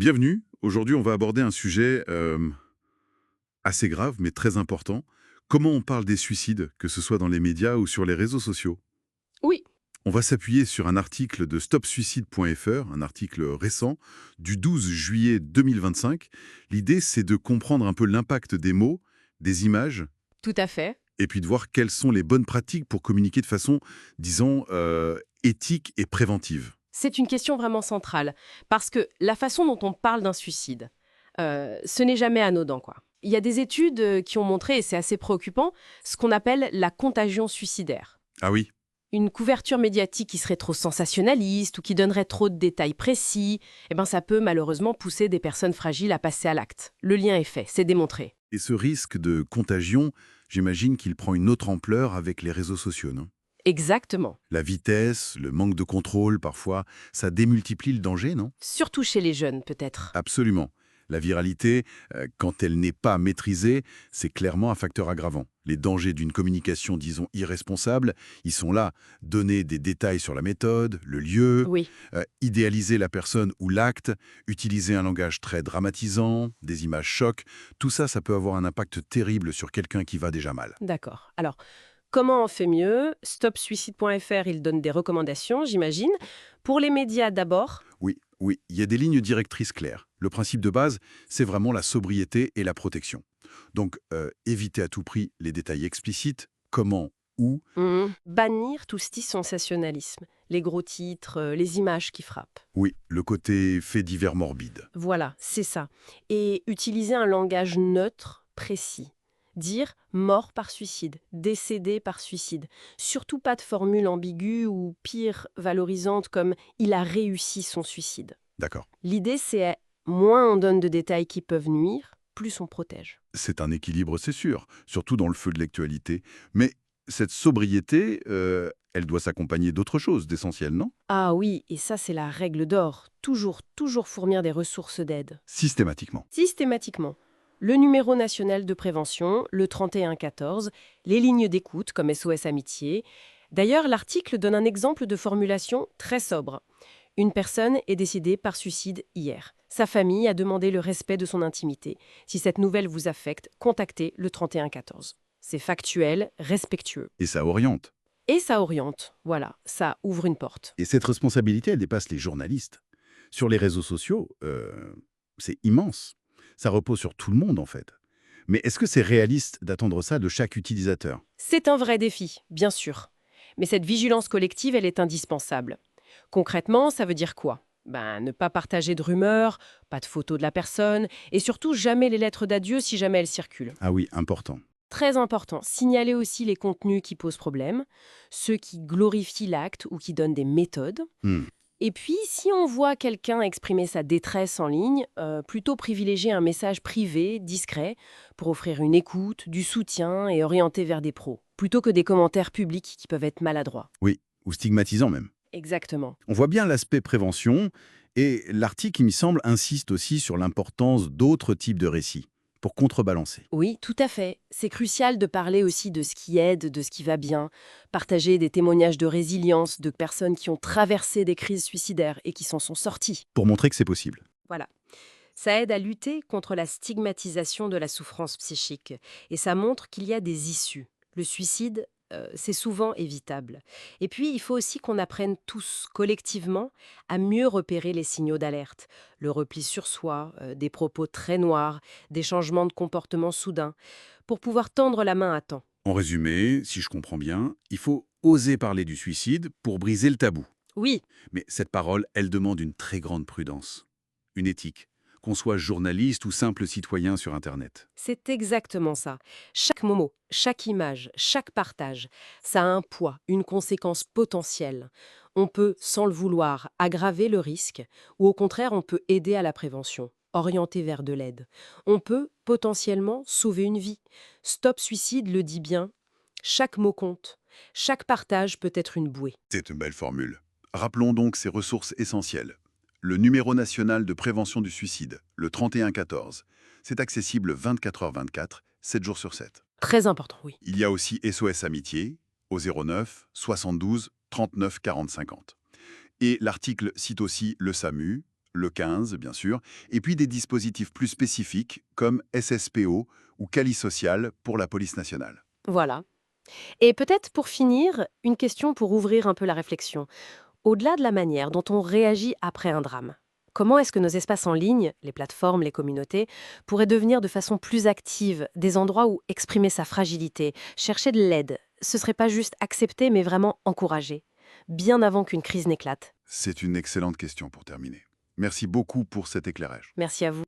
Bienvenue. Aujourd'hui, on va aborder un sujet assez grave, mais très important. Comment on parle des suicides, que ce soit dans les médias ou sur les réseaux sociaux? Oui, On va s'appuyer sur un article de stopsuicide.fr, un article récent du 12 juillet 2025. L'idée, c'est de comprendre un peu l'impact des mots, des images, tout à fait. et puis de voir quelles sont les bonnes pratiques pour communiquer de façon, disons, éthique et préventive. C'est une question vraiment centrale, parce que la façon dont on parle d'un suicide, ce n'est jamais anodin, quoi. Il y a des études qui ont montré, et c'est assez préoccupant, ce qu'on appelle la contagion suicidaire. Ah oui, Une couverture médiatique qui serait trop sensationnaliste ou qui donnerait trop de détails précis, eh ben ça peut malheureusement pousser des personnes fragiles à passer à l'acte. Le lien est fait, c'est démontré. et ce risque de contagion, j'imagine qu'il prend une autre ampleur avec les réseaux sociaux, non? Exactement. La vitesse, le manque de contrôle, parfois, ça démultiplie le danger, non? Surtout chez les jeunes, peut-être. Absolument. La viralité, quand elle n'est pas maîtrisée, c'est clairement un facteur aggravant. Les dangers d'une communication, disons, irresponsable, ils sont là. Donner des détails sur la méthode, le lieu, Oui. idéaliser la personne ou l'acte, utiliser un langage très dramatisant, des images chocs, tout ça, ça peut avoir un impact terrible sur quelqu'un qui va déjà mal. D'accord. Alors, comment on fait mieux? Stopsuicide.fr, il donne des recommandations, j'imagine. Pour les médias d'abord. Oui, oui, il y a des lignes directrices claires. Le principe de base, c'est vraiment la sobriété et la protection. Donc, éviter à tout prix les détails explicites, comment, où. Bannir tout ce qui est sensationnalisme. Les gros titres, les images qui frappent. Oui, le côté fait divers morbide. Voilà, c'est ça. Et utiliser un langage neutre, précis. Dire mort par suicide, décédé par suicide. Surtout pas de formule ambiguë ou pire, valorisante comme il a réussi son suicide. D'accord. L'idée, c'est moins on donne de détails qui peuvent nuire, plus on protège. C'est un équilibre, c'est sûr, surtout dans le feu de l'actualité. Mais cette sobriété, elle doit s'accompagner d'autres choses, d'essentiel, non? Ah oui, et ça c'est la règle d'or. Toujours, toujours fournir des ressources d'aide. Systématiquement. Systématiquement. Le numéro national de prévention, le 3114, les lignes d'écoute comme SOS Amitié. D'ailleurs, l'article donne un exemple de formulation très sobre. Une personne est décédée par suicide hier. Sa famille a demandé le respect de son intimité. Si cette nouvelle vous affecte, contactez le 3114. C'est factuel, respectueux. Et ça oriente. Et ça oriente. Voilà, ça ouvre une porte. Et cette responsabilité, elle dépasse les journalistes. Sur les réseaux sociaux, c'est immense. Ça repose sur tout le monde, en fait. Mais est-ce que c'est réaliste d'attendre ça de chaque utilisateur? C'est un vrai défi, bien sûr. Mais cette vigilance collective, elle est indispensable. Concrètement, ça veut dire quoi? Ne pas partager de rumeurs, pas de photos de la personne, et surtout jamais les lettres d'adieu si jamais elles circulent. Ah oui, important. Très important, signaler aussi les contenus qui posent problème, ceux qui glorifient l'acte ou qui donnent des méthodes. Hmm. Et puis, si on voit quelqu'un exprimer sa détresse en ligne, plutôt privilégier un message privé, discret, pour offrir une écoute, du soutien et orienter vers des pros, plutôt que des commentaires publics qui peuvent être maladroits. Oui, ou stigmatisant même. Exactement. On voit bien l'aspect prévention, et l'article, il me semble, insiste aussi sur l'importance d'autres types de récits, pour contrebalancer. Oui, tout à fait. C'est crucial de parler aussi de ce qui aide, de ce qui va bien, partager des témoignages de résilience de personnes qui ont traversé des crises suicidaires et qui s'en sont sorties. Pour montrer que c'est possible. Voilà. Ça aide à lutter contre la stigmatisation de la souffrance psychique et ça montre qu'il y a des issues. Le suicide, c'est souvent évitable. Et puis, il faut aussi qu'on apprenne tous, collectivement, à mieux repérer les signaux d'alerte. Le repli sur soi, des propos très noirs, des changements de comportement soudains, pour pouvoir tendre la main à temps. En résumé, si je comprends bien, il faut oser parler du suicide pour briser le tabou. Oui, Mais cette parole, elle demande une très grande prudence, une éthique, qu'on soit journaliste ou simple citoyen sur Internet. c'est exactement ça. Chaque mot, chaque image, chaque partage, ça a un poids, une conséquence potentielle. On peut, sans le vouloir, aggraver le risque, ou au contraire, on peut aider à la prévention, orienter vers de l'aide. On peut, potentiellement, sauver une vie. Stop Suicide le dit bien, chaque mot compte. Chaque partage peut être une bouée. C'est une belle formule. Rappelons donc ces ressources essentielles. Le numéro national de prévention du suicide, le 3114. C'est accessible 24h24, 7 jours sur 7. Très important, oui. Il y a aussi SOS Amitié au 09 72 39 40 50. Et l'article cite aussi le SAMU, le 15 bien sûr, et puis des dispositifs plus spécifiques comme SSPO ou Cali Social pour la police nationale. Voilà. Et peut-être pour finir, une question pour ouvrir un peu la réflexion. Au-delà de la manière dont on réagit après un drame, comment est-ce que nos espaces en ligne, les plateformes, les communautés, pourraient devenir de façon plus active des endroits où exprimer sa fragilité, chercher de l'aide, ce serait pas juste accepter mais vraiment encourager, bien avant qu'une crise n'éclate? C'est une excellente question pour terminer. Merci beaucoup pour cet éclairage. Merci à vous.